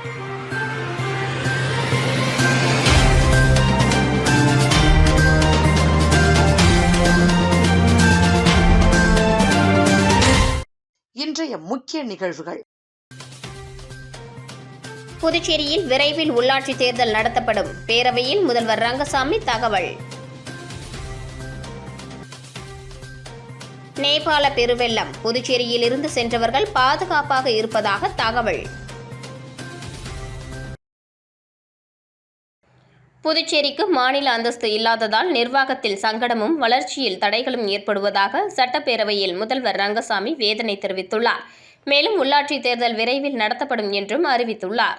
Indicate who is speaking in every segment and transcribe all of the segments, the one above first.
Speaker 1: இன்றைய முக்கிய நிகழ்வுகள்.
Speaker 2: புதுச்சேரியில் விரைவில் உள்ளாட்சி தேர்தல் நடத்தப்படும். பேரவையில் முதல்வர் ரங்கசாமி தகவல். நேபாள பெருவெள்ளம், புதுச்சேரியில் இருந்து சென்றவர்கள் பாதுகாப்பாக இருப்பதாக தகவல். புதுச்சேரிக்கு மாநில அந்தஸ்து இல்லாததால் நிர்வாகத்தில் சங்கடமும் வளர்ச்சியில் தடைகளும் ஏற்படுவதாக சட்டப்பேரவையில் முதல்வர் ரங்கசாமி வேதனை தெரிவித்துள்ளார். மேலும் உள்ளாட்சி தேர்தல் விரைவில் நடத்தப்படும் என்றும் அறிவித்துள்ளார்.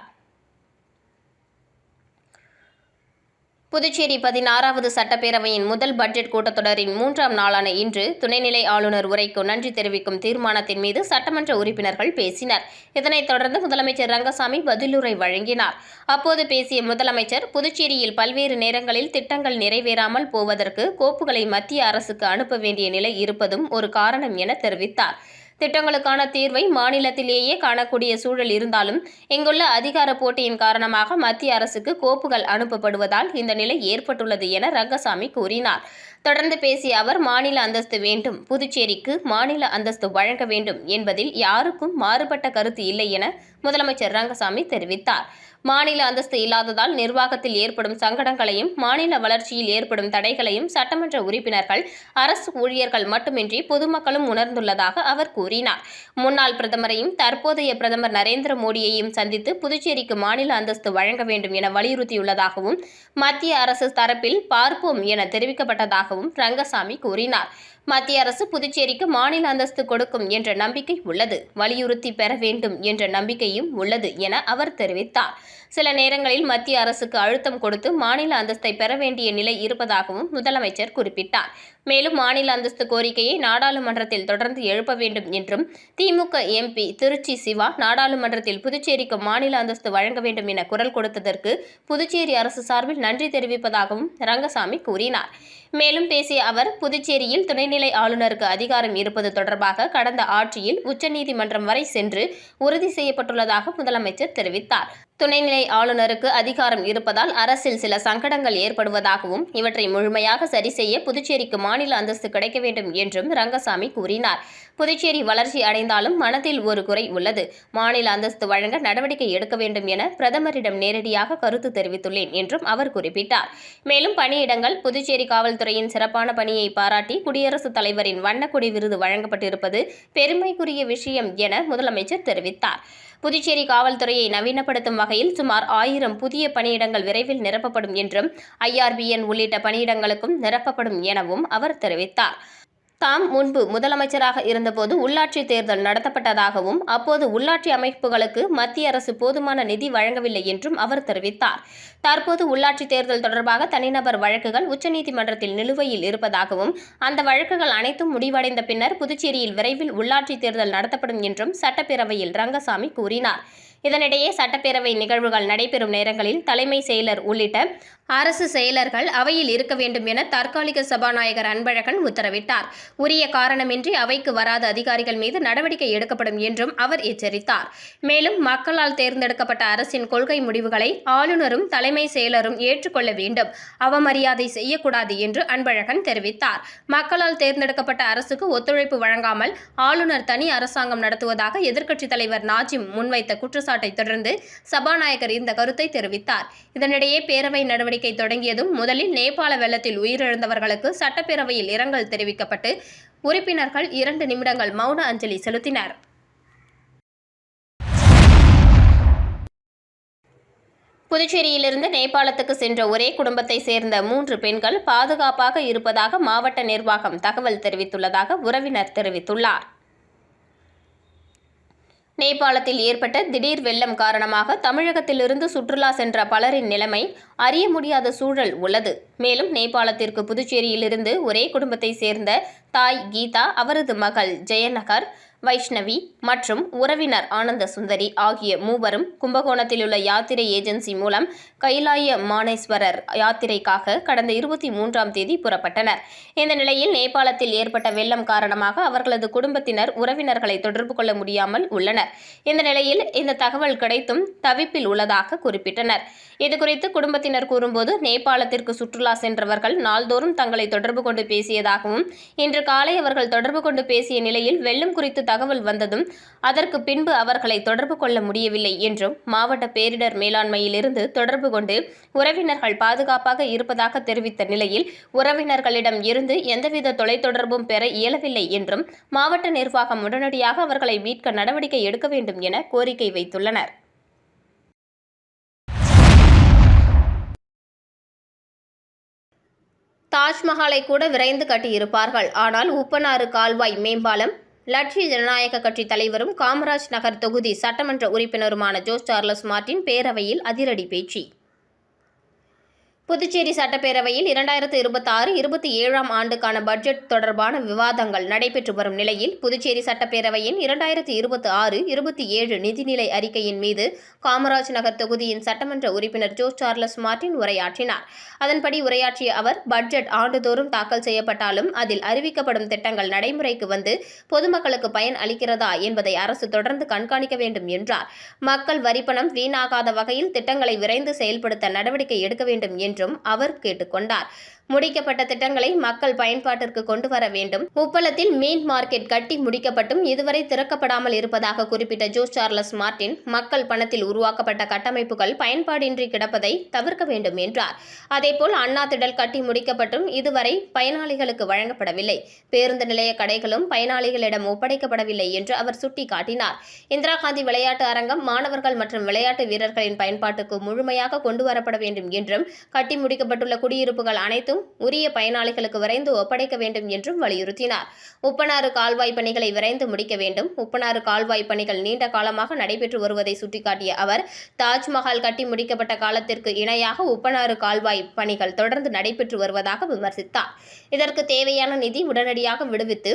Speaker 2: புதுச்சேரி 16வது சட்டப்பேரவையின் முதல் பட்ஜெட் கூட்டத்தொடரின் 3ஆம் நாளான இன்று துணைநிலை ஆளுநர் உரைக்கு நன்றி தெரிவிக்கும் தீர்மானத்தின் மீது சட்டமன்ற உறுப்பினர்கள் பேசினர். இதனைத் தொடர்ந்து முதலமைச்சர் ரங்கசாமி பதிலுரை வழங்கினார். அப்போது பேசிய முதலமைச்சர், புதுச்சேரியில் பல்வேறு நேரங்களில் திட்டங்கள் நிறைவேறாமல் போவதற்கு கோப்புகளை மத்திய அரசுக்கு அனுப்ப வேண்டிய நிலை இருப்பதும் ஒரு காரணம் என தெரிவித்தார். திட்டங்களுக்கான தீர்வை மாநிலத்திலேயே காணக்கூடிய சூழல் இருந்தாலும் இங்குள்ள அதிகார போட்டியின் காரணமாக மத்திய அரசுக்கு கோப்புகள் அனுப்பப்படுவதால் இந்த நிலை ஏற்பட்டுள்ளது என ரங்கசாமி கூறினார். தொடர்ந்து பேசிய அவர், மாநில அந்தஸ்து வேண்டும், புதுச்சேரிக்கு மாநில அந்தஸ்து வழங்க வேண்டும் என்பதில் யாருக்கும் மாறுபட்ட கருத்து இல்லை என முதலமைச்சர் ரங்கசாமி தெரிவித்தார். மாநில அந்தஸ்து இல்லாததால் நிர்வாகத்தில் ஏற்படும் சங்கடங்களையும் மாநில வளர்ச்சியில் ஏற்படும் தடைகளையும் சட்டமன்ற உறுப்பினர்கள், அரசு ஊழியர்கள் மட்டுமின்றி பொதுமக்களும் உணர்ந்துள்ளதாக அவர் கூறினார். முன்னாள் பிரதமரையும் தற்போதைய பிரதமர் நரேந்திர மோடியையும் சந்தித்து புதுச்சேரிக்கு மாநில அந்தஸ்து வழங்க வேண்டும் என வலியுறுத்தியுள்ளதாகவும் மத்திய அரசு தரப்பில் பார்ப்போம் என தெரிவிக்கப்பட்டதாகவும் ரங்கசாமி கூறினார். மத்திய அரசு புதுச்சேரிக்கு மாநில அந்தஸ்து கொடுக்கும் என்ற நம்பிக்கை உள்ளது, வலியுறுத்தி பெற வேண்டும் என்ற நம்பிக்கையும் உள்ளது என அவர் தெரிவித்தார். சில நேரங்களில் மத்திய அரசுக்கு அழுத்தம் கொடுத்து மாநில அந்தஸ்தை பெற வேண்டிய நிலை இருப்பதாகவும் முதலமைச்சர் குறிப்பிட்டார். மேலும் மாநில அந்தஸ்து கோரிக்கையை நாடாளுமன்றத்தில் தொடர்ந்து எழுப்ப வேண்டும் என்றும், திமுக எம்பி திருச்சி சிவா நாடாளுமன்றத்தில் புதுச்சேரிக்கு மாநில அந்தஸ்து வழங்க வேண்டும் என குரல் கொடுத்ததற்கு புதுச்சேரி அரசு சார்பில் நன்றி தெரிவிப்பதாகவும் ரங்கசாமி கூறினார். மேலும் பேசிய அவர், புதுச்சேரியில் துணைநிலை ஆளுநருக்கு அதிகாரம் இருப்பது தொடர்பாக கடந்த ஆட்சியில் உச்சநீதிமன்றம் வரை சென்று உறுதி செய்யப்பட்டுள்ளதாக முதலமைச்சர் தெரிவித்தார். துணைநிலை ஆளுநருக்கு அதிகாரம் இருப்பதால் அரசில் சில சங்கடங்கள் ஏற்படுவதாகவும் இவற்றை முழுமையாக சரி செய்ய புதுச்சேரிக்கு மாநில அந்தஸ்து கிடைக்க வேண்டும் என்றும் ரங்கசாமி கூறினார். புதுச்சேரி வளர்ச்சி அடைந்தாலும் மனதில் ஒரு குறை உள்ளது. மாநில அந்தஸ்து வழங்க நடவடிக்கை எடுக்க வேண்டும் என பிரதமரிடம் நேரடியாக கருத்து தெரிவித்துள்ளேன் என்றும் அவர் குறிப்பிட்டார். மேலும் பணியிடங்கள், புதுச்சேரி காவல்துறையின் சிறப்பான பணியை பாராட்டி குடியரசுத் தலைவரின் வண்ணக்கொடி விருது வழங்கப்பட்டிருப்பது பெருமைக்குரிய விஷயம் என முதலமைச்சர் தெரிவித்தார். புதுச்சேரி காவல்துறையை நவீனப்படுத்தும் வகையில் சுமார் 1000 புதிய பணியிடங்கள் விரைவில் நிரப்பப்படும் என்றும், IRBN உள்ளிட்ட பணியிடங்களுக்கும் நிரப்பப்படும் எனவும் அவர் தெரிவித்தார். தாம் முன்பு முதலமைச்சராக இருந்தபோது உள்ளாட்சி தேர்தல் நடத்தப்பட்டதாகவும் அப்போது உள்ளாட்சி அமைப்புகளுக்கு மத்திய அரசு போதுமான நிதி வழங்கவில்லை என்றும் அவர் தெரிவித்தார். தற்போது உள்ளாட்சி தேர்தல் தொடர்பாக தனிநபர் வழக்குகள் உச்சநீதிமன்றத்தில் நிலுவையில் இருப்பதாகவும் அந்த வழக்குகள் அனைத்தும் முடிவடைந்த பின்னர் புதுச்சேரியில் விரைவில் உள்ளாட்சி தேர்தல் நடத்தப்படும் என்றும் சட்டப்பேரவையில் ரங்கசாமி கூறினார். இதனிடையே சட்டப்பேரவை நிகழ்வுகள் நடைபெறும் நேரங்களில் தலைமை செயலர் உள்ளிட்ட அரசு செயலர்கள் அவையில் இருக்க வேண்டும் என தற்காலிக சபாநாயகர் அன்பழகன் உத்தரவிட்டார். உரிய காரணமின்றி அவைக்கு வராத அதிகாரிகள் மீது நடவடிக்கை எடுக்கப்படும் என்றும் அவர் எச்சரித்தார். மேலும் மக்களால் தேர்ந்தெடுக்கப்பட்ட அரசின் கொள்கை முடிவுகளை ஆளுநரும் தலைமை செயலரும் ஏற்றுக்கொள்ள வேண்டும், அவமரியாதை செய்யக்கூடாது என்று அன்பழகன் தெரிவித்தார். மக்களால் தேர்ந்தெடுக்கப்பட்ட அரசுக்கு ஒத்துழைப்பு வழங்காமல் ஆளுநர் தனி அரசாங்கம் நடத்துவதாக எதிர்க்கட்சித் தலைவர் நாஜிம் முன்வைத்த குற்றச்சாட்டை தொடர்ந்து சபாநாயகர் இந்த கருத்தை தெரிவித்தார். இதனிடையே பேரவை நடவடிக்கை தொடங்கியதும் முதலில் நேபாள வெள்ளத்தில் உயிரிழந்தவர்களுக்கு சட்டப்பேரவையில் இரங்கல் தெரிவிக்கப்பட்டு உறுப்பினர்கள் 2 நிமிடங்கள் மௌன அஞ்சலி செலுத்தினர். புதுச்சேரியிலிருந்து நேபாளத்துக்கு சென்ற ஒரே குடும்பத்தை சேர்ந்த 3 பெண்கள் பாதுகாப்பாக இருப்பதாக மாவட்ட நிர்வாகம் தகவல் தெரிவித்துள்ளதாக உறவினர் தெரிவித்துள்ளார். நேபாளத்தில் ஏற்பட்ட திடீர் வெள்ளம் காரணமாக தமிழகத்திலிருந்து சுற்றுலா சென்ற பலரின் நிலைமை அறிய முடியாத சூழல் உள்ளது. மேலும் நேபாளத்திற்கு புதுச்சேரியிலிருந்து ஒரே குடும்பத்தை சேர்ந்த தாய் கீதா, அவரது மகள் ஜெயநகர், வைஷ்ணவி மற்றும் உறவினர் ஆனந்த சுந்தரி ஆகிய மூவரும் கும்பகோணத்தில் உள்ள யாத்திரை ஏஜென்சி மூலம் கைலாய மானேஸ்வரர் யாத்திரைக்காக கடந்த 23ஆம் தேதி புறப்பட்டனர். இந்த நிலையில் நேபாளத்தில் ஏற்பட்ட வெள்ளம் காரணமாக அவர்களது குடும்பத்தினர் உறவினர்களை தொடர்பு கொள்ள முடியாமல் உள்ளனர். இந்த நிலையில் இந்த தகவல் கிடைத்தும் தவிப்பில் உள்ளதாக குறிப்பிட்டனர். இதுகுறித்து குடும்பத்தினர் கூறும்போது, நேபாளத்திற்கு சுற்றுலா சென்றவர்கள் நாள்தோறும் தங்களை தொடர்பு கொண்டு பேசியதாகவும், இன்று காலை அவர்கள் தொடர்பு கொண்டு பேசிய நிலையில் வெள்ளம் குறித்து தகவல் வந்ததும் அதற்கு பின்பு அவர்களை தொடர்பு கொள்ள முடியவில்லை என்றும், மாவட்ட பேரிடர் மேலாண்மையிலிருந்து தொடர்பு கொண்டு உறவினர்கள் பாதுகாப்பாக இருப்பதாக தெரிவித்த நிலையில் உறவினர்களிடம் இருந்து எந்தவித தொலைத்தொடர்பும் பெற இயலவில்லை என்றும், மாவட்ட நிர்வாகம் உடனடியாக அவர்களை மீட்க நடவடிக்கை எடுக்க வேண்டும் என கோரிக்கை வைத்துள்ளனர். தாஜ்மஹாலை கூட விரைந்து கட்டியிருப்பார்கள். ஆனால் உப்பனாறு கால்வாய் மேம்பாலம் லட்சிய ஜனநாயக கட்சி தலைவரும் காமராஜ் நகர் தொகுதி சட்டமன்ற உறுப்பினருமான ஜோஸ் சார்லஸ் மார்ட்டின் பேரவையில் அதிரடி பேச்சு. புதுச்சேரி சட்டப்பேரவையில் 2026-27ஆம் ஆண்டுக்கான பட்ஜெட் தொடர்பான விவாதங்கள் நடைபெற்று வரும் நிலையில், புதுச்சேரி சட்டப்பேரவையின் 2026-27 நிதிநிலை அறிக்கையின் மீது காமராஜ் நகர் தொகுதியின் சட்டமன்ற உறுப்பினர் ஜோஸ் சார்லஸ் மார்ட்டின் உரையாற்றினார். அதன்படி உரையாற்றிய அவர், பட்ஜெட் ஆண்டுதோறும் தாக்கல் செய்யப்பட்டாலும் அதில் அறிவிக்கப்படும் திட்டங்கள் நடைமுறைக்கு வந்து பொதுமக்களுக்கு பயன் அளிக்கிறதா என்பதை அரசு தொடர்ந்து கண்காணிக்க வேண்டும் என்றார். மக்கள் வரிப்பணம் வீணாகாத வகையில் திட்டங்களை விரைந்து செயல்படுத்த நடவடிக்கை எடுக்க வேண்டும் என்றும் அவர் கேட்டுக்கொண்டார். முடிக்கப்பட்ட திட்டங்களை மக்கள் பயன்பாட்டிற்கு கொண்டு வர வேண்டும். உப்பளத்தில் மீன் மார்க்கெட் கட்டி முடிக்கப்பட்டும் இதுவரை திறக்கப்படாமல் இருப்பதாக குறிப்பிட்ட ஜோஸ் சார்லஸ் மார்ட்டின், மக்கள் பணத்தில் உருவாக்கப்பட்ட கட்டமைப்புகள் பயன்பாடின்றி கிடப்பதை தவிர்க்க வேண்டும் என்றார். அதேபோல் அண்ணா திடல் கட்டி முடிக்கப்பட்டும் இதுவரை பயனாளிகளுக்கு வழங்கப்படவில்லை. பேருந்து நிலைய கடைகளும் பயனாளிகளிடம் ஒப்படைக்கப்படவில்லை என்று அவர் சுட்டிக்காட்டினார். இந்திரா காந்தி விளையாட்டு அரங்கம் மாணவர்கள் மற்றும் விளையாட்டு வீரர்களின் பயன்பாட்டுக்கு முழுமையாக கொண்டு வரப்பட வேண்டும் என்றும், கட்டி முடிக்கப்பட்டுள்ள குடியிருப்புகள் அனைத்தும் உரிய பயனாளிகளுக்கு விரைந்து ஒப்படைக்க வேண்டும் என்றும் வலியுறுத்தினார். உப்பனாறு கால்வாய் பணிகளை விரைந்து முடிக்க வேண்டும். உப்பனாறு கால்வாய் பணிகள் நீண்ட காலமாக நடைபெற்று வருவதை சுட்டிக்காட்டிய அவர், தாஜ்மஹால் கட்டி முடிக்கப்பட்ட காலத்திற்கு இணையாக உப்பனாறு கால்வாய் பணிகள் தொடர்ந்து நடைபெற்று வருவதாக விமர்சித்தார். இதற்கு தேவையான நிதி உடனடியாக விடுவித்து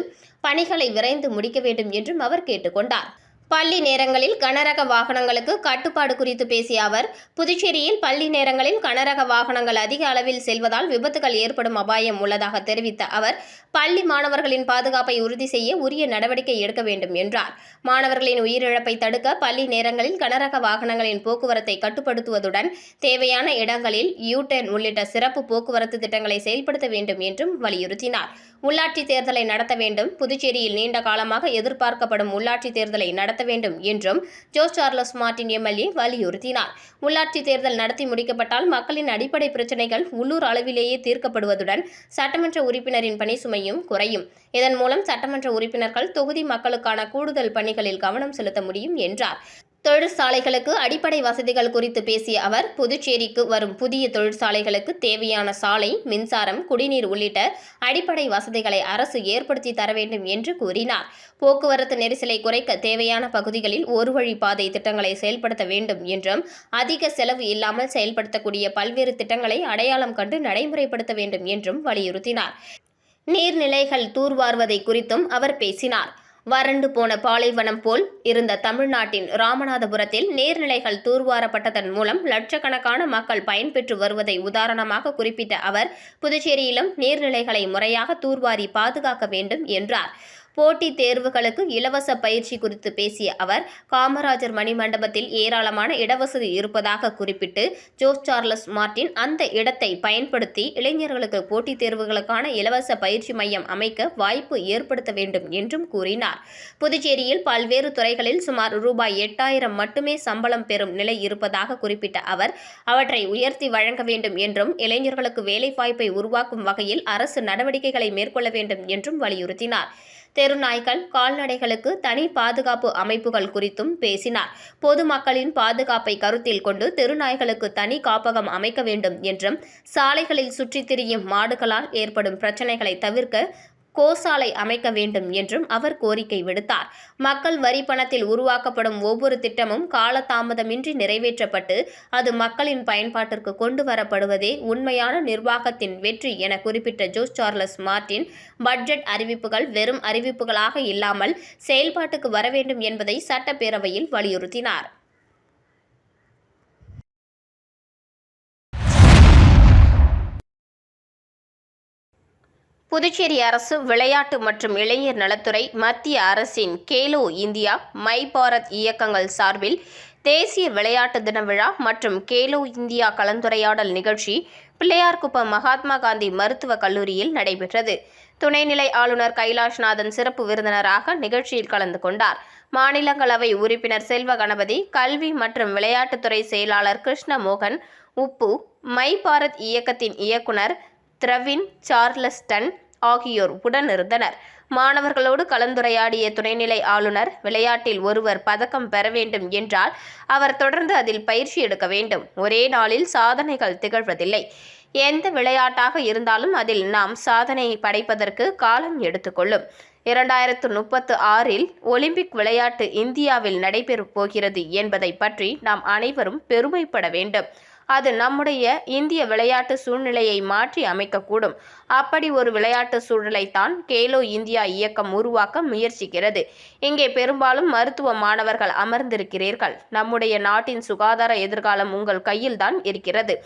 Speaker 2: பணிகளை விரைந்து முடிக்க வேண்டும் என்றும் அவர் கேட்டுக்கொண்டார். பள்ளி நேரங்களில் கனரக வாகனங்களுக்கு கட்டுப்பாடு குறித்து பேசிய அவர், புதுச்சேரியில் பள்ளி நேரங்களில் கனரக வாகனங்கள் அதிக அளவில் செல்வதால் விபத்துகள் ஏற்படும் அபாயம் உள்ளதாக தெரிவித்த அவர், பள்ளி மாணவர்களின் பாதுகாப்பை உறுதி செய்ய உரிய நடவடிக்கை எடுக்க வேண்டும் என்றார். மாணவர்களின் உயிரிழப்பை தடுக்க பள்ளி நேரங்களில் கனரக வாகனங்களின் போக்குவரத்தை கட்டுப்படுத்துவதுடன் தேவையான இடங்களில் யூ-டர்ன் உள்ளிட்ட சிறப்பு போக்குவரத்து திட்டங்களை செயல்படுத்த வேண்டும் என்றும் வலியுறுத்தினார். உள்ளாட்சி தேர்தலை நடத்த வேண்டும். புதுச்சேரியில் நீண்ட காலமாக எதிர்பார்க்கப்படும் உள்ளாட்சி தேர்தலை நடத்த வேண்டும் என்றும் ஜோஸ் சார்லஸ் மார்ட்டின் எம்எல்ஏ வலியுறுத்தினார். உள்ளாட்சி தேர்தல் நடத்தி முடிக்கப்பட்டால் மக்களின் அடிப்படை பிரச்சினைகள் உள்ளூர் அளவிலேயே தீர்க்கப்படுவதுடன் சட்டமன்ற உறுப்பினரின் பணி சுமையும் குறையும். இதன் மூலம் சட்டமன்ற உறுப்பினர்கள் தொகுதி மக்களுக்கான கூடுதல் பணிகளில் கவனம் செலுத்த முடியும் என்றார். தொழிற்சாலைகளுக்கு அடிப்படை வசதிகள் குறித்து பேசிய அவர், புதுச்சேரிக்கு வரும் புதிய தொழிற்சாலைகளுக்கு தேவையான சாலை, மின்சாரம், குடிநீர் உள்ளிட்ட அடிப்படை வசதிகளை அரசு ஏற்படுத்தி தர வேண்டும் என்று கூறினார். போக்குவரத்து நெரிசலை குறைக்க தேவையான பகுதிகளில் ஒரு வழி பாதை திட்டங்களை செயல்படுத்த வேண்டும் என்றும், அதிக செலவு இல்லாமல் செயல்படுத்தக்கூடிய பல்வேறு திட்டங்களை அடையாளம் கண்டு நடைமுறைப்படுத்த வேண்டும் என்றும் வலியுறுத்தினார். நீர்நிலைகள் தூர்வாருவதை குறித்தும் அவர் பேசினார். வறண்டு போன பாலைவனம் போல் இருந்த தமிழ்நாட்டின் ராமநாதபுரத்தில் நீர்நிலைகள் தூர்வாரப்பட்டதன் மூலம் லட்சக்கணக்கான மக்கள் பயன்பெற்று வருவதை உதாரணமாக குறிப்பிட்ட அவர், புதுச்சேரியிலும் நீர்நிலைகளை முறையாக தூர்வாரி பாதுகாக்க வேண்டும் என்றார். போட்டித் தேர்வுகளுக்கு இலவச பயிற்சி குறித்து பேசிய அவர், காமராஜர் மணிமண்டபத்தில் ஏராளமான இடவசதி இருப்பதாக குறிப்பிட்டு, ஜோஸ் சார்லஸ் மார்ட்டின் அந்த இடத்தை பயன்படுத்தி இளைஞர்களுக்கு போட்டித் தேர்வுகளுக்கான இலவச பயிற்சி மையம் அமைக்க வாய்ப்பு ஏற்படுத்த வேண்டும் என்றும் கூறினார். புதுச்சேரியில் பல்வேறு துறைகளில் சுமார் ரூ.8000 மட்டுமே சம்பளம் பெறும் நிலை இருப்பதாக குறிப்பிட்ட அவர், அவற்றை உயர்த்தி வழங்க வேண்டும் என்றும், இளைஞர்களுக்கு வேலைவாய்ப்பை உருவாக்கும் வகையில் அரசு நடவடிக்கைகளை மேற்கொள்ள வேண்டும் என்றும் வலியுறுத்தினார். தெருநாய்கள், கால்நடைகளுக்கு தனி பாதுகாப்பு அமைப்புகள் குறித்தும் பேசினார். பொதுமக்களின் பாதுகாப்பை கருத்தில் கொண்டு தெருநாய்களுக்கு தனி காப்பகம் அமைக்க வேண்டும் என்றும், சாலைகளில் சுற்றித் திரியும் மாடுகளால் ஏற்படும் பிரச்சினைகளை தவிர்க்க கோசாலை அமைக்க வேண்டும் என்றும் அவர் கோரிக்கை விடுத்தார். மக்கள் வரி பணத்தில் உருவாக்கப்படும் ஒவ்வொரு திட்டமும் காலதாமதமின்றி நிறைவேற்றப்பட்டு அது மக்களின் பயன்பாட்டிற்கு கொண்டு வரப்படுவதே உண்மையான நிர்வாகத்தின் வெற்றி என குறிப்பிட்ட ஜோஸ் சார்லஸ் மார்டின், பட்ஜெட் அறிவிப்புகள் வெறும் அறிவிப்புகளாக இல்லாமல் செயல்பாட்டுக்கு வர வேண்டும் என்பதை சட்டப்பேரவையில் வலியுறுத்தினார். புதுச்சேரி அரசு விளையாட்டு மற்றும் இளைஞர் நலத்துறை, மத்திய அரசின் கேலோ இந்தியா, மை பாரத் இயக்கங்கள் சார்பில் தேசிய விளையாட்டு தின விழா மற்றும் கேலோ இந்தியா கலந்துரையாடல் நிகழ்ச்சி பிள்ளையார்குப்பம் மகாத்மா காந்தி மருத்துவக் கல்லூரியில் நடைபெற்றது. துணைநிலை ஆளுநர் கைலாஷ்நாதன் சிறப்பு விருந்தினராக நிகழ்ச்சியில் கலந்து கொண்டார். மாநிலங்களவை உறுப்பினர் செல்வ கணபதி, கல்வி மற்றும் விளையாட்டுத்துறை செயலாளர் கிருஷ்ணமோகன் உப்பு, மை பாரத் இயக்கத்தின் இயக்குனர் திரவின் சார்லஸ்டன் ஆகியோர் உடனிருந்தனர். மாணவர்களோடு கலந்துரையாடிய துணைநிலை ஆளுநர், விளையாட்டில் ஒருவர் பதக்கம் பெற வேண்டும் என்றால் அவர் தொடர்ந்து அதில் பயிற்சி எடுக்க வேண்டும். ஒரே நாளில் சாதனைகள் திகழ்வதில்லை. எந்த விளையாட்டாக இருந்தாலும் அதில் நாம் சாதனை படைப்பதற்கு காலம் எடுத்துக்கொள்ளும். 2036 ஒலிம்பிக் விளையாட்டு இந்தியாவில் நடைபெறப் போகிறது என்பதை பற்றி நாம் அனைவரும் பெருமைப்பட வேண்டும். அது நம்முடைய இந்திய விளையாட்டு சூழ்நிலையை மாற்றி அமைக்கக்கூடும். அப்படி ஒரு விளையாட்டு சூழலைத்தான் கேலோ இந்தியா இயக்கம் உருவாக்க முயற்சிக்கிறது. இங்கே பெரும்பாலும் மருத்துவ மாணவர்கள் அமர்ந்திருக்கிறீர்கள். நம்முடைய நாட்டின் சுகாதார எதிர்காலம் உங்கள் கையில்தான் இருக்கிறது.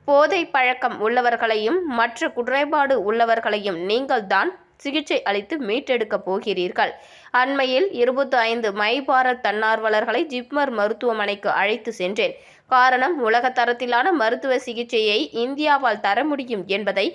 Speaker 2: போதை பழக்கம் உள்ளவர்களையும் மற்ற குறைபாடு உள்ளவர்களையும் நீங்கள் தான் சிகிச்சை அளித்து மீட்டெடுக்கப் போகிறீர்கள். அண்மையில் 25 மை பாரத் தன்னார்வலர்களை ஜிப்மர் மருத்துவமனைக்கு அழைத்து சென்றேன். காரணம், உலக தரத்திலான மருத்துவ சிகிச்சையை இந்தியாவால் தர முடியும் என்பதை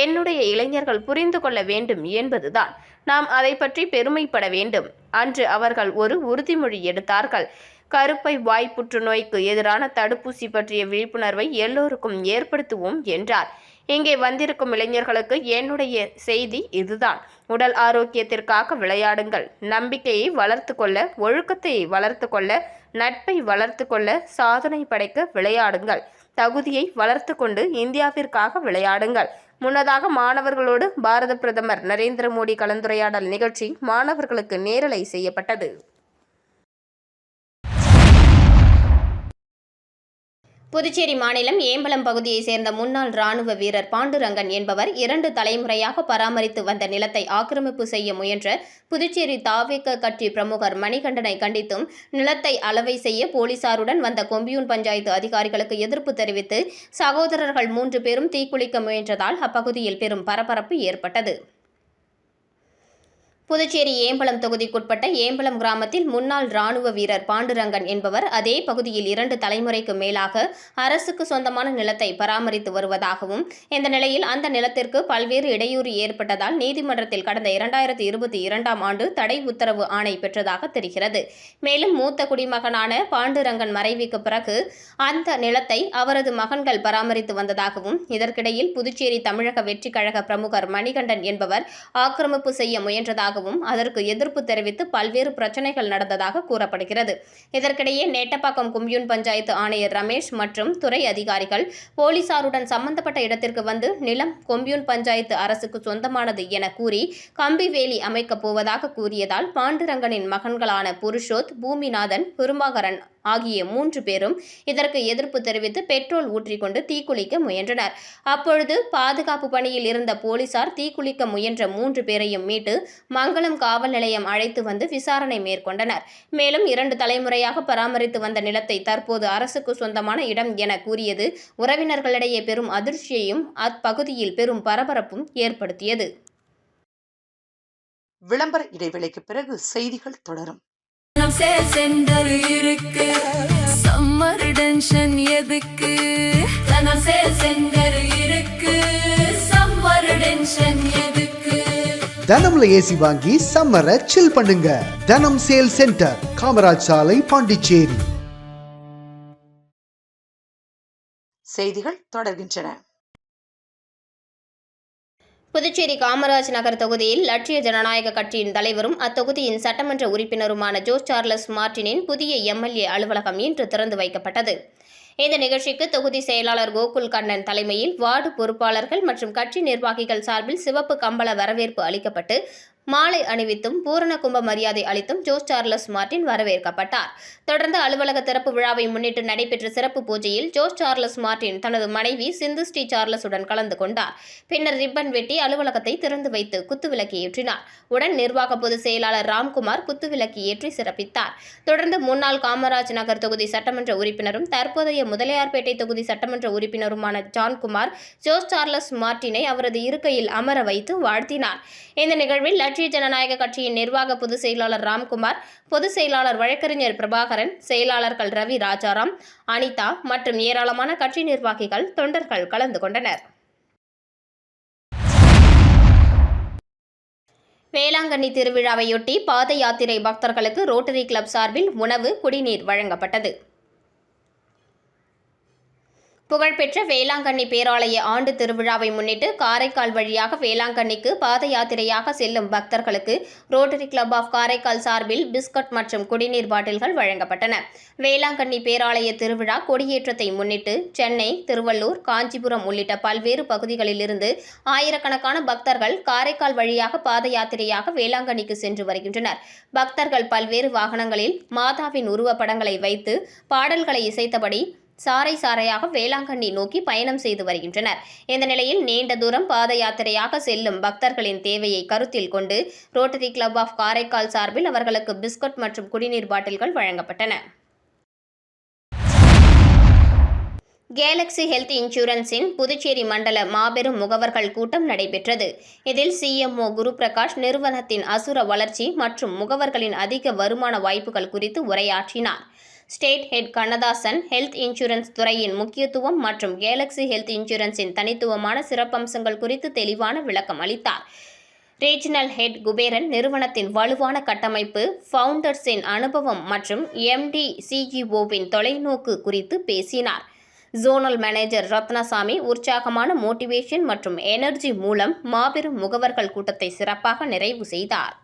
Speaker 2: என்னுடைய இளைஞர்கள் புரிந்து கொள்ள வேண்டும் என்பதுதான். நாம் அதை பற்றி பெருமைப்பட வேண்டும். அன்று அவர்கள் ஒரு உறுதிமொழி எடுத்தார்கள். கருப்பை வாய் புற்றுநோய்க்கு எதிரான தடுப்பூசி பற்றிய விழிப்புணர்வை எல்லோருக்கும் ஏற்படுத்துவோம் என்றார். இங்கே வந்திருக்கும் இளைஞர்களுக்கு என்னுடைய செய்தி இதுதான். உடல் ஆரோக்கியத்திற்காக விளையாடுங்கள். நம்பிக்கையை வளர்த்து கொள்ள, ஒழுக்கத்தை வளர்த்து கொள்ள, நட்பை வளர்த்து கொள்ள, சாதனை படைக்க விளையாடுங்கள். தகுதியை வளர்த்து கொண்டு இந்தியாவிற்காக விளையாடுங்கள். முன்னதாக மாணவர்களோடு பாரத பிரதமர் நரேந்திர மோடி கலந்துரையாடல் நிகழ்ச்சி மாணவர்களுக்கு நேரலை செய்யப்பட்டது. புதுச்சேரி மாநிலம் ஏம்பலம் பகுதியைச் சேர்ந்த முன்னாள் ராணுவ வீரர் பாண்டுரங்கன் என்பவர் 2 தலைமுறையாக பராமரித்து வந்த நிலத்தை ஆக்கிரமிப்பு செய்ய முயன்ற புதுச்சேரி தாவேக கட்சி பிரமுகர் மணிகண்டனை கண்டித்தும் நிலத்தை அளவை செய்ய போலீசாருடன் வந்த கொம்பியூன் பஞ்சாயத்து அதிகாரிகளுக்கு எதிர்ப்பு தெரிவித்து சகோதரர்கள் 3 பேரும் தீக்குளிக்க முயன்றதால் அப்பகுதியில் பெரும் பரபரப்பு ஏற்பட்டது. புதுச்சேரி ஏம்பலம் தொகுதிக்குட்பட்ட ஏம்பலம் கிராமத்தில் முன்னாள் ராணுவ வீரர் பாண்டுரங்கன் என்பவர் அதே பகுதியில் 2 தலைமுறைக்கு மேலாக அரசுக்கு சொந்தமான நிலத்தை பராமரித்து வருவதாகவும், இந்த நிலையில் அந்த நிலத்திற்கு பல்வேறு இடையூறு ஏற்பட்டதால் நீதிமன்றத்தில் கடந்த 2022ஆம் ஆண்டு தடை உத்தரவு ஆணை பெற்றதாக தெரிகிறது. மேலும் மூத்த குடிமகனான பாண்டுரங்கன் மறைவுக்கு பிறகு அந்த நிலத்தை அவரது மகன்கள் பராமரித்து வந்ததாகவும், இதற்கிடையில் புதுச்சேரி தமிழக வெற்றிக் கழக பிரமுகர் மணிகண்டன் என்பவர் ஆக்கிரமிப்பு செய்ய முயன்றதாகவும், அதற்கு எதிர்ப்பு தெரிவித்து பல்வேறு பிரச்சனைகள் நடந்ததாக கூறப்படுகிறது. இதற்கிடையே நேட்டப்பாக்கம் கொம்யூன் பஞ்சாயத்து ஆணையர் ரமேஷ் மற்றும் துறை அதிகாரிகள் போலீசாருடன் சம்பந்தப்பட்ட இடத்திற்கு வந்து நிலம் கொம்யூன் பஞ்சாயத்து அரசுக்கு சொந்தமானது என கூறி கம்பி வேலி அமைக்கப் போவதாக கூறியதால் பாண்டுரங்கனின் மகன்களான புருஷோத், பூமிநாதன், பெருமாகரன் ஆகிய 3 பேரும் இதற்கு எதிர்ப்பு தெரிவித்து பெட்ரோல் ஊற்றிக்கொண்டு தீக்குளிக்க முயன்றனர். அப்பொழுது பாதுகாப்பு பணியில் இருந்த போலீசார் தீக்குளிக்க முயன்ற 3 பேரையும் மீட்டு மங்களம் காவல் நிலையம் அழைத்து வந்து விசாரணை மேற்கொண்டனர். மேலும் 2 தலைமுறையாக பராமரித்து வந்த நிலத்தை தற்போது அரசுக்கு சொந்தமான இடம் என கூறியது உறவினர்களிடையே பெரும் அதிர்ச்சியையும் அப்பகுதியில் பெரும் பரபரப்பும் ஏற்படுத்தியது.
Speaker 1: விளம்பர இடைவேளைக்கு பிறகு செய்திகள் தொடரும்.
Speaker 3: இருக்கு சம்மர் டென்ஷன் எதுக்கு? இருக்கு சம்மர் டென்ஷன் எதுக்கு?
Speaker 4: தனம்ல ஏசி வாங்கி சம்மரை சில் பண்ணுங்க. தனம் சேல் சென்டர், காமராஜ் சாலை, பாண்டிச்சேரி.
Speaker 1: செய்திகள் தொடர்கின்றன.
Speaker 2: புதுச்சேரி காமராஜ் நகர் தொகுதியில் லட்சிய ஜனநாயக கட்சியின் தலைவரும் அத்தொகுதியின் சட்டமன்ற உறுப்பினருமான ஜோஸ் சார்லஸ் மார்டினின் புதிய எம்எல்ஏ அலுவலகம் இன்று திறந்து வைக்கப்பட்டது. இந்த நிகழ்ச்சிக்கு தொகுதி செயலாளர் கோகுல் கண்ணன் தலைமையில் வார்டு பொறுப்பாளர்கள் மற்றும் கட்சி நிர்வாகிகள் சார்பில் சிவப்பு கம்பள வரவேற்பு அளிக்கப்பட்டு மாலை அணிவித்தும் பூரண கும்ப மரியாதை அளித்தும் ஜோஸ் சார்லஸ் மார்டின் வரவேற்கப்பட்டார். தொடர்ந்து அலுவலக திறப்பு விழாவை முன்னிட்டு நடைபெற்ற சிறப்பு பூஜையில் ஜோஸ் சார்லஸ் மார்டின் தனது மனைவி சிந்து ஸ்ரீ சார்லஸுடன் கலந்து கொண்டார். பின்னர் ரிப்பன் வெட்டி அலுவலகத்தை திறந்து வைத்து குத்துவிளக்கு ஏற்றினார். உடன் நிர்வாக பொதுச் செயலாளர் ராம்குமார் குத்துவிளக்கு ஏற்றி சிறப்பித்தார். தொடர்ந்து முன்னாள் காமராஜ் நகர் தொகுதி சட்டமன்ற உறுப்பினரும் தற்போதைய முதலியார்பேட்டை தொகுதி சட்டமன்ற உறுப்பினருமான ஜான்குமார் ஜோஸ் சார்லஸ் மார்டினை அவரது இருக்கையில் அமர வைத்து வாழ்த்தினார். இந்த நிகழ்வில் லட்சிய ஜனநாயக கட்சியின் நிர்வாக பொதுச் செயலாளர் ராம்குமார், பொதுச் செயலாளர் வழக்கறிஞர் பிரபாகரன், செயலாளர்கள் ரவி ராஜாராம், அனிதா மற்றும் ஏராளமான கட்சி நிர்வாகிகள், தொண்டர்கள் கலந்து கொண்டனர். வேளாங்கண்ணி திருவிழாவையொட்டி பாத யாத்திரை பக்தர்களுக்கு ரோட்டரி கிளப் சார்பில் உணவு, குடிநீர் வழங்கப்பட்டது. புகழ்பெற்ற வேளாங்கண்ணி பேராலய ஆண்டு திருவிழாவை முன்னிட்டு காரைக்கால் வழியாக வேளாங்கண்ணிக்கு பாத யாத்திரையாக செல்லும் பக்தர்களுக்கு ரோட்டரி கிளப் ஆஃப் காரைக்கால் சார்பில் பிஸ்கட் மற்றும் குடிநீர் பாட்டில்கள் வழங்கப்பட்டன. வேளாங்கண்ணி பேராலய திருவிழா கொடியேற்றத்தை முன்னிட்டு சென்னை, திருவள்ளூர், காஞ்சிபுரம் உள்ளிட்ட பல்வேறு பகுதிகளிலிருந்து ஆயிரக்கணக்கான பக்தர்கள் காரைக்கால் வழியாக பாத யாத்திரையாக வேளாங்கண்ணிக்கு சென்று வருகின்றனர். பக்தர்கள் பல்வேறு வாகனங்களில் மாதாவின் உருவப்படங்களை வைத்து பாடல்களை இசைத்தபடி சாறை சாறையாக வேளாங்கண்ணி நோக்கி பயணம் செய்து வருகின்றனர். இந்த நிலையில் நீண்ட தூரம் பாத யாத்திரையாக செல்லும் பக்தர்களின் தேவையை கருத்தில் கொண்டு ரோட்டரி கிளப் ஆஃப் காரைக்கால் சார்பில் அவர்களுக்கு பிஸ்கட் மற்றும் குடிநீர் பாட்டில்கள் வழங்கப்பட்டன. கேலக்ஸி ஹெல்த் இன்சூரன்ஸின் புதுச்சேரி மண்டல மாபெரும் முகவர்கள் கூட்டம் நடைபெற்றது. இதில் சிஎம்ஓ குருபிரகாஷ் நிறுவனத்தின் அசுர வளர்ச்சி மற்றும் முகவர்களின் அதிக வருமான வாய்ப்புகள் குறித்து உரையாற்றினார். State head Kannadasan health insurance துறையின் முக்கியத்துவம் மற்றும் கேலக்ஸி ஹெல்த் இன்சூரன்ஸின் தனித்துவமான சிறப்பம்சங்கள் குறித்து தெளிவான விளக்கம் அளித்தார். ரீஜனல் ஹெட் குபேரன் நிறுவனத்தின் வலுவான கட்டமைப்பு, ஃபவுண்டர்ஸின் அனுபவம் மற்றும் எம்டி சிஇஓவின் தொலைநோக்கு குறித்து பேசினார். ஜோனல் மேனேஜர் ரத்னசாமி உற்சாகமான மோட்டிவேஷன் மற்றும் எனர்ஜி மூலம் மாபெரும் முகவர்கள் கூட்டத்தை சிறப்பாக நிறைவு செய்தார்.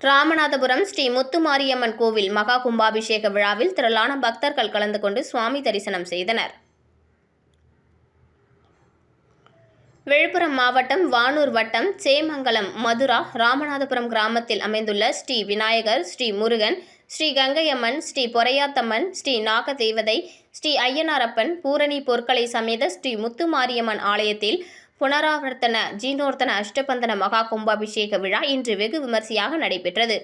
Speaker 2: ராமநாதபுரம் ஸ்ரீ முத்துமாரியம்மன் கோவில் மகா கும்பாபிஷேக விழாவில் திரளான பக்தர்கள் கலந்து கொண்டு சுவாமி தரிசனம் செய்தனர். விழுப்புரம் மாவட்டம் வானூர் வட்டம் சேமங்கலம் மதுரா ராமநாதபுரம் கிராமத்தில் அமைந்துள்ள ஸ்ரீ விநாயகர், ஸ்ரீ முருகன், ஸ்ரீ கங்கையம்மன், ஸ்ரீ பொறையாத்தம்மன், ஸ்ரீ நாகதேவதை, ஸ்ரீ ஐயனாரப்பன், பூரணி பொற்களை சமேத ஸ்ரீ முத்துமாரியம்மன் ஆலயத்தில் புனராவர்த்தன ஜீனோர்த்தன அஷ்டபந்தன மகா கும்பாபிஷேக விழா இன்று வெகு விமர்சையாக நடைபெற்றது.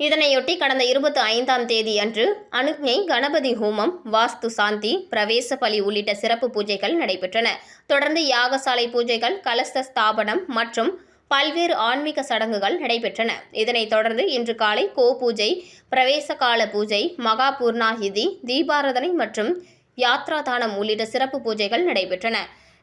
Speaker 2: இதனையொட்டி கடந்த 25ஆம் தேதி அன்று அனுக்ஞை, கணபதி ஹோமம், வாஸ்து சாந்தி, பிரவேச பலி உள்ளிட்ட சிறப்பு பூஜைகள் நடைபெற்றன. தொடர்ந்து யாகசாலை பூஜைகள், கலச ஸ்தாபனம் மற்றும் பல்வேறு ஆன்மீக சடங்குகள் நடைபெற்றன. இதனைத் தொடர்ந்து இன்று காலை கோபூஜை, பிரவேச கால பூஜை, மகா பூர்ணாகிதி, தீபாராதனை மற்றும் யாத்ராதானம் உள்ளிட்ட சிறப்பு பூஜைகள் நடைபெற்றன.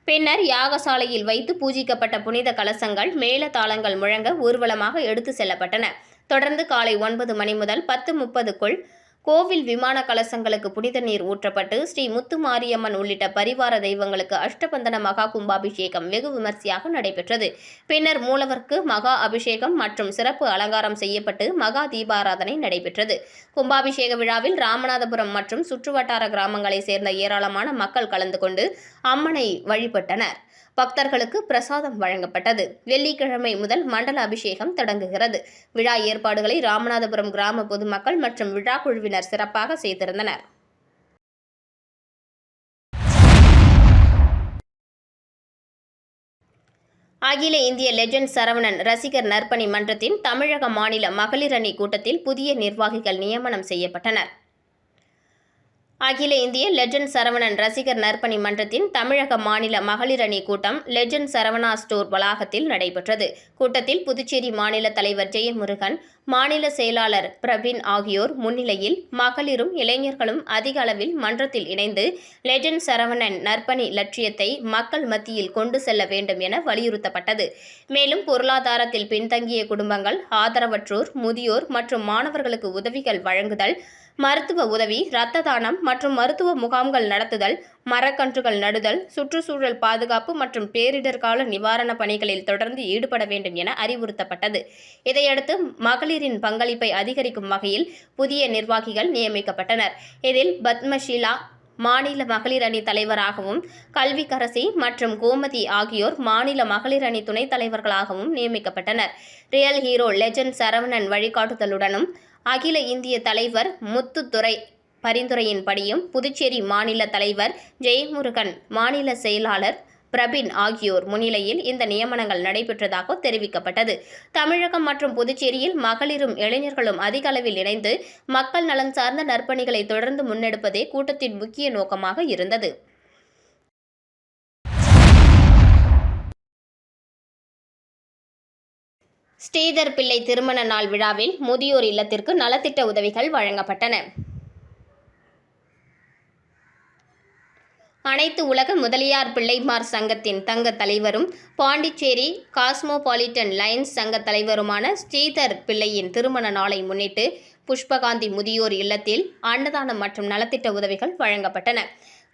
Speaker 2: பின்னர் யாகசாலையில் வைத்து பூஜிக்கப்பட்ட புனித கலசங்கள் மேளதாளங்கள் முழங்க ஊர்வலமாக எடுத்து செல்லப்பட்டன. தொடர்ந்து காலை 9 மணி முதல் 10:30க்குள் கோவில் விமான கலசங்களுக்கு புனித நீர் ஊற்றப்பட்டு ஸ்ரீ முத்துமாரியம்மன் உள்ளிட்ட பரிவார தெய்வங்களுக்கு அஷ்டபந்தன மகா கும்பாபிஷேகம் வெகு விமர்சையாக நடைபெற்றது. பின்னர் மூலவருக்கு மகா அபிஷேகம் மற்றும் சிறப்பு அலங்காரம் செய்யப்பட்டு மகா தீபாராதனை நடைபெற்றது. கும்பாபிஷேக விழாவில் ராமநாதபுரம் மற்றும் சுற்றுவட்டார கிராமங்களைச் சேர்ந்த ஏராளமான மக்கள் கலந்து கொண்டு அம்மனை வழிபட்டனர். பக்தர்களுக்கு பிரசாதம் வழங்கப்பட்டது. வெள்ளிக்கிழமை முதல் மண்டல அபிஷேகம் தொடங்குகிறது. விழா ஏற்பாடுகளை ராமநாதபுரம் கிராம பொதுமக்கள் மற்றும் விழா குழுவினர் சிறப்பாக செய்திருந்தனர். அகில இந்திய லெஜண்ட் சரவணன் ரசிகர் நற்பணி மன்றத்தின் தமிழக மாநில மகளிர் அணி கூட்டத்தில் புதிய நிர்வாகிகள் நியமனம் செய்யப்பட்டனர். அகில இந்திய லெஜண்ட் சரவணன் ரசிகர் நற்பணி மன்றத்தின் தமிழக மாநில மகளிர் அணி கூட்டம் லெஜண்ட் சரவணா ஸ்டோர் வளாகத்தில் நடைபெற்றது. கூட்டத்தில் புதுச்சேரி மாநில தலைவர் ஜெயமுருகன், மாநில செயலாளர் பிரவீன் ஆகியோர் முன்னிலையில் மகளிரும் இளைஞர்களும் அதிக அளவில் மன்றத்தில் இணைந்து லெஜண்ட் சரவணன் நற்பணி லட்சியத்தை மக்கள் மத்தியில் கொண்டு செல்ல வேண்டும் என வலியுறுத்தப்பட்டது. மேலும் பொருளாதாரத்தில் பின்தங்கிய குடும்பங்கள், ஆதரவற்றோர், முதியோர் மற்றும் மாணவர்களுக்கு உதவிகள் வழங்குதல், மருத்துவ உதவி, இரத்த தானம் மற்றும் மருத்துவ முகாம்கள் நடத்துதல், மரக்கன்றுகள் நடுதல், சுற்றுச்சூழல் பாதுகாப்பு மற்றும் பேரிடர் கால நிவாரணப் பணிகளில் தொடர்ந்து ஈடுபட வேண்டும் என அறிவுறுத்தப்பட்டது. இதையடுத்து மகளிரின் பங்களிப்பை அதிகரிக்கும் வகையில் புதிய நிர்வாகிகள் நியமிக்கப்பட்டனர். இதில் பத்மஷீலா மாநில மகளிர் அணி தலைவராகவும், கல்விக்கரசி மற்றும் கோமதி ஆகியோர் மாநில மகளிர் அணி துணைத் தலைவர்களாகவும் நியமிக்கப்பட்டனர். ரியல் ஹீரோ லெஜண்ட் சரவணன் வழிகாட்டுதலுடனும் அகில இந்திய தலைவர் முத்துத்துரை பரிந்துரையின்படியும் புதுச்சேரி மாநில தலைவர் ஜெயமுருகன், மாநில செயலாளர் பிரபின் ஆகியோர் முன்னிலையில் இந்த நியமனங்கள் நடைபெற்றதாக தெரிவிக்கப்பட்டது. தமிழகம் மற்றும் புதுச்சேரியில் மகளிரும் இளைஞர்களும் அதிக அளவில் இணைந்து மக்கள் நலன் சார்ந்த நற்பணிகளை தொடர்ந்து முன்னெடுப்பதே கூட்டத்தின் முக்கிய நோக்கமாக இருந்தது. ஸ்ரீதர் பிள்ளை திருமண நாள் விழாவில் முதியோர் இல்லத்திற்கு நலத்திட்ட உதவிகள் வழங்கப்பட்டன. அனைத்து உலக முதலியார் பிள்ளைமார் சங்கத்தின் தங்க தலைவரும் பாண்டிச்சேரி காஸ்மோபாலிட்டன் லைன்ஸ் சங்க தலைவருமான ஸ்ரீதர் பிள்ளையின் திருமண நாளை முன்னிட்டு புஷ்பகாந்தி முதியோர் இல்லத்தில் அன்னதானம் மற்றும் நலத்திட்ட உதவிகள் வழங்கப்பட்டன.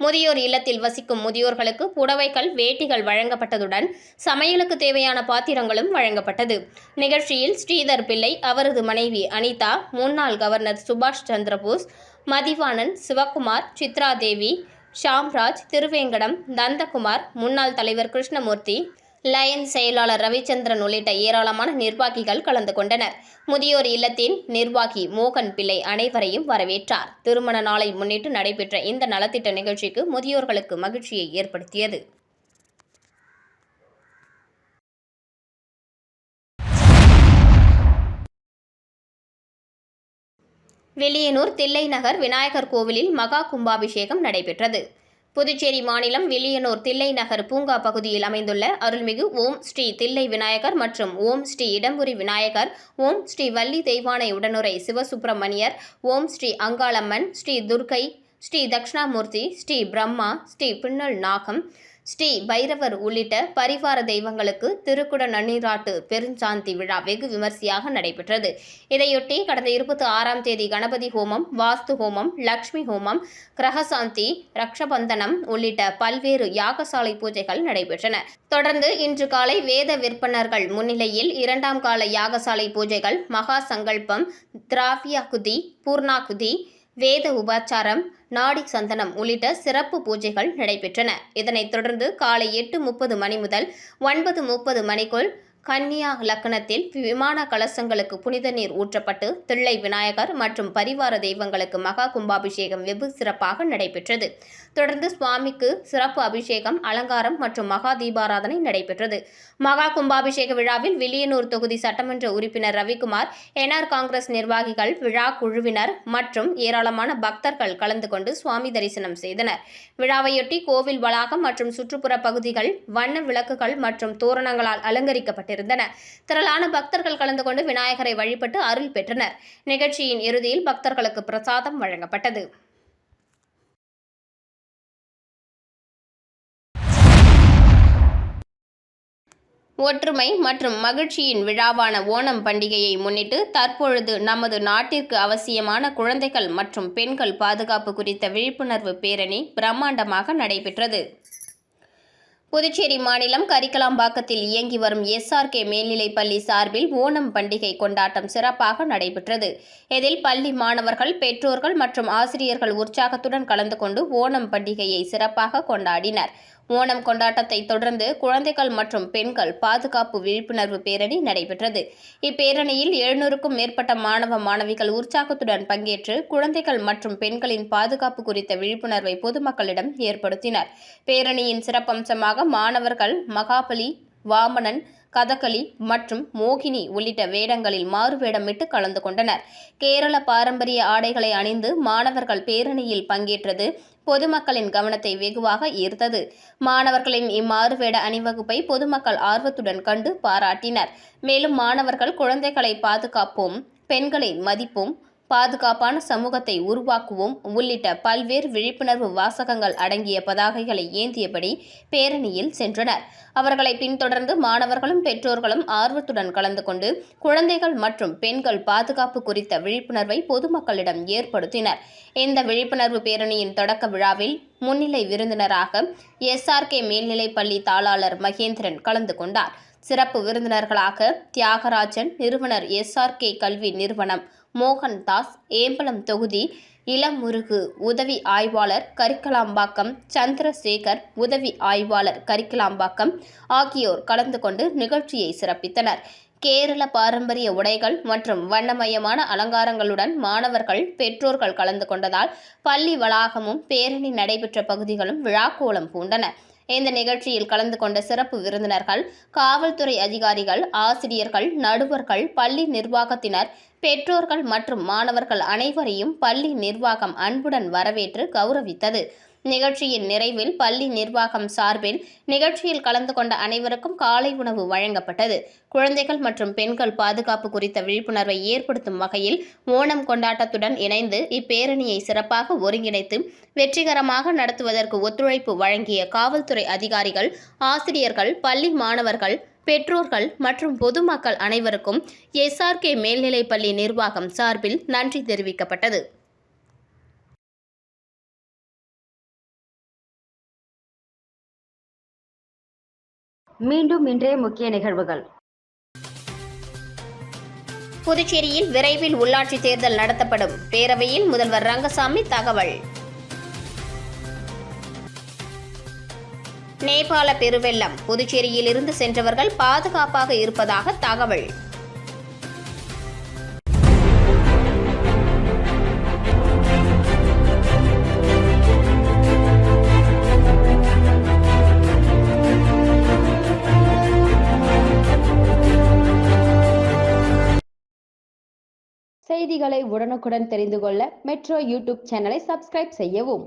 Speaker 2: முதியோர் இல்லத்தில் வசிக்கும் முதியோர்களுக்கு புடவைகள், வேட்டிகள் வழங்கப்பட்டதுடன் சமையலுக்கு தேவையான பாத்திரங்களும் வழங்கப்பட்டது. நிகழ்ச்சியில் ஸ்ரீதர் பிள்ளை, அவரது மனைவி அனிதா, முன்னாள் கவர்னர் சுபாஷ் சந்திரபோஸ், மதிவாணன், சிவக்குமார், சித்ரா தேவி, ஷாம்ராஜ், திருவேங்கடம், நந்தகுமார், முன்னாள் தலைவர் கிருஷ்ணமூர்த்தி, லயன்ஸ் செயலாளர் ரவிச்சந்திரன் உள்ளிட்ட ஏராளமான நிர்வாகிகள் கலந்து கொண்டனர். முதியோர் இல்லத்தின் நிர்வாகி மோகன் பிள்ளை அனைவரையும் வரவேற்றார். திருமண நாளை முன்னிட்டு நடைபெற்ற இந்த நலத்திட்ட நிகழ்ச்சிக்கு முதியோர்களுக்கு மகிழ்ச்சியை ஏற்படுத்தியது. வில்லியனூர் தில்லை நகர் விநாயகர் கோவிலில் மகா கும்பாபிஷேகம் நடைபெற்றது. புதுச்சேரி மாநிலம் வில்லியனூர் தில்லை நகர் பூங்கா பகுதியில் அமைந்துள்ள அருள்மிகு ஓம் ஸ்ரீ தில்லை விநாயகர் மற்றும் ஓம் ஸ்ரீ இடம்புரி விநாயகர், ஓம் ஸ்ரீ வள்ளி தெய்வானை உடனுரை சிவசுப்பிரமணியர், ஓம் ஸ்ரீ அங்காளம்மன், ஸ்ரீ துர்க்கை, ஸ்ரீ தட்சிணாமூர்த்தி, ஸ்ரீ பிரம்மா, ஸ்ரீ பின்னல் நாகம், ஸ்ரீ பைரவர் உள்ளிட்ட பரிவார தெய்வங்களுக்கு திருக்குட நன்னீராட்டு பெருஞ்சாந்தி விழா வெகு விமர்சையாக நடைபெற்றது. இதையொட்டி கடந்த 26ஆம் தேதி கணபதி ஹோமம், வாஸ்து ஹோமம், லட்சுமி ஹோமம், கிரகசாந்தி, ரக்ஷபந்தனம் உள்ளிட்ட பல்வேறு யாகசாலை பூஜைகள் நடைபெற்றன. தொடர்ந்து இன்று காலை வேத விற்பனர்கள் முன்னிலையில் 2ஆம் கால யாகசாலை பூஜைகள், மகா சங்கல்பம், திராவியாகுதி, பூர்ணாகுதி, வேத உபச்சாரம், நாடி சந்தனம் உள்ளிட்ட சிறப்பு பூஜைகள் நடைபெற்றன. இதனைத் தொடர்ந்து காலை 8:30 மணி முதல் 9:30 மணிக்குள் கன்னியா லக்னத்தில் விமான கலசங்களுக்கு புனித நீர் ஊற்றப்பட்டு தில்லை விநாயகர் மற்றும் பரிவார தெய்வங்களுக்கு மகா கும்பாபிஷேகம் வெகு சிறப்பாக நடைபெற்றது. தொடர்ந்து சுவாமிக்கு சிறப்பு அபிஷேகம், அலங்காரம் மற்றும் மகா தீபாராதனை நடைபெற்றது. மகா கும்பாபிஷேக விழாவில் வில்லியனூர் தொகுதி சட்டமன்ற உறுப்பினர் ரவிக்குமார், என்ஆர் காங்கிரஸ் நிர்வாகிகள், விழா குழுவினர் மற்றும் ஏராளமான பக்தர்கள் கலந்து கொண்டு சுவாமி தரிசனம் செய்தனர். விழாவையொட்டி கோவில் வளாகம் மற்றும் சுற்றுப்புற பகுதிகள் வண்ண விளக்குகள் மற்றும் தோரணங்களால் அலங்கரிக்கப்பட்டிருந்தன. திரளான பக்தர்கள் கலந்து கொண்டு விநாயகரை வழிபட்டு அருள் பெற்றனர். நிகழ்ச்சியின் இறுதியில் பக்தர்களுக்கு பிரசாதம் வழங்கப்பட்டது. ஒற்றுமை மற்றும் மகிழ்ச்சியின் விழாவான ஓணம் பண்டிகையை முன்னிட்டு தற்பொழுது நமது நாட்டிற்கு அவசியமான குழந்தைகள் மற்றும் பெண்கள் பாதுகாப்பு குறித்த விழிப்புணர்வு பேரணி பிரம்மாண்டமாக நடைபெற்றது. புதுச்சேரி மாநிலம் கரிக்கலாம்பாக்கத்தில் இயங்கி வரும் SRK மேல்நிலைப்பள்ளி சார்பில் ஓணம் பண்டிகை கொண்டாட்டம் சிறப்பாக நடைபெற்றது. இதில் பள்ளி மாணவர்கள், பெற்றோர்கள் மற்றும் ஆசிரியர்கள் உற்சாகத்துடன் கலந்து கொண்டு ஓணம் பண்டிகையை சிறப்பாக கொண்டாடினர். ஓணம் கொண்டாட்டத்தை தொடர்ந்து குழந்தைகள் மற்றும் பெண்கள் பாதுகாப்பு விழிப்புணர்வு பேரணி நடைபெற்றது. இப்பேரணியில் 700க்கும் மேற்பட்ட மாணவ மாணவிகள் உற்சாகத்துடன் பங்கேற்று குழந்தைகள் மற்றும் பெண்களின் பாதுகாப்பு குறித்த விழிப்புணர்வை பொதுமக்களிடம் ஏற்படுத்தினர். பேரணியின் சிறப்பம்சமாக மாணவர்கள் மகாபலி, வாமனன், கதகளி மற்றும் மோகினி உள்ளிட்ட வேடங்களில் மாறுவேடமிட்டு கலந்து கொண்டனர். கேரள பாரம்பரிய ஆடைகளை அணிந்து மாணவர்கள் பேரணியில் பங்கேற்றது பொதுமக்களின் கவனத்தை வெகுவாக ஈர்த்தது. மாணவர்களின் இம்மாறுவேட அணிவகுப்பை பொதுமக்கள் ஆர்வத்துடன் கண்டு பாராட்டினர். மேலும் மாணவர்கள் குழந்தைகளை பாதுகாப்போம், பெண்களை மதிப்போம், பாதுகாப்பான சமூகத்தை உருவாக்குவோம் உள்ளிட்ட பல்வேறு விழிப்புணர்வு வாசகங்கள் அடங்கிய பதாகைகளை ஏந்தியபடி பேரணியில் சென்றனர். அவர்களை பின்தொடர்ந்து மாணவர்களும் பெற்றோர்களும் ஆர்வத்துடன் கலந்து கொண்டு குழந்தைகள் மற்றும் பெண்கள் பாதுகாப்பு குறித்த விழிப்புணர்வை பொதுமக்களிடம் ஏற்படுத்தினர். இந்த விழிப்புணர்வு பேரணியின் தொடக்க விழாவில் முன்னிலை விருந்தினராக SRK மேல்நிலைப்பள்ளி தாளாளர் மகேந்திரன் கலந்து கொண்டார். சிறப்பு விருந்தினர்களாக தியாகராஜன், நிறுவனர் SRK கல்வி நிறுவனம், மோகன்தாஸ், ஏம்பலம் தொகுதி இளமுருகு உதவி ஆய்வாளர் கரிக்கலாம்பாக்கம், சந்திரசேகர் உதவி ஆய்வாளர் கரிக்கலாம்பாக்கம் ஆகியோர் கலந்து கொண்டு நிகழ்ச்சியை சிறப்பித்தனர். கேரள பாரம்பரிய உடைகள் மற்றும் வண்ணமயமான அலங்காரங்களுடன் மாணவர்கள், பெற்றோர்கள் கலந்து கொண்டதால் பள்ளி வளாகமும் பேரணி நடைபெற்ற பகுதிகளும் விழாக்கோலம் பூண்டன. இந்த நிகழ்ச்சியில் கலந்து கொண்ட சிறப்பு விருந்தினர்கள், காவல்துறை அதிகாரிகள், ஆசிரியர்கள், நடுவர்கள், பள்ளி நிர்வாகத்தினர், பெற்றோர்கள் மற்றும் மாணவர்கள் அனைவரையும் பள்ளி நிர்வாகம் அன்புடன் வரவேற்று கௌரவித்தது. நிகழ்ச்சியின் நிறைவில் பள்ளி நிர்வாகம் சார்பில் நிகழ்ச்சியில் கலந்து கொண்ட அனைவருக்கும் காலை உணவு வழங்கப்பட்டது. குழந்தைகள் மற்றும் பெண்கள் பாதுகாப்பு குறித்த விழிப்புணர்வை ஏற்படுத்தும் வகையில் ஓணம் கொண்டாட்டத்துடன் இணைந்து இப்பேரணியை சிறப்பாக ஒருங்கிணைத்து வெற்றிகரமாக நடத்துவதற்கு ஒத்துழைப்பு வழங்கிய காவல்துறை அதிகாரிகள், ஆசிரியர்கள், பள்ளி மாணவர்கள், பெற்றோர்கள் மற்றும் பொதுமக்கள் அனைவருக்கும் SRK மேல்நிலைப்பள்ளி நிர்வாகம் சார்பில் நன்றி தெரிவிக்கப்பட்டது.
Speaker 5: மீண்டும் இன்றைய முக்கிய நிகழ்வுகள்.
Speaker 2: புதுச்சேரியில் விரைவில் உள்ளாட்சி தேர்தல் நடத்தப்படும். பேரவையில் முதல்வர் ரங்கசாமி தகவல். நேபாள பெருவெள்ளம், புதுச்சேரியில் இருந்து சென்றவர்கள் பாதுகாப்பாக இருப்பதாக தகவல்.
Speaker 5: செய்திகளை உடனுக்குடன் தெரிந்து கொள்ள மெட்ரோ யூடியூப் சேனலை சப்ஸ்கிரைப் செய்யவும்.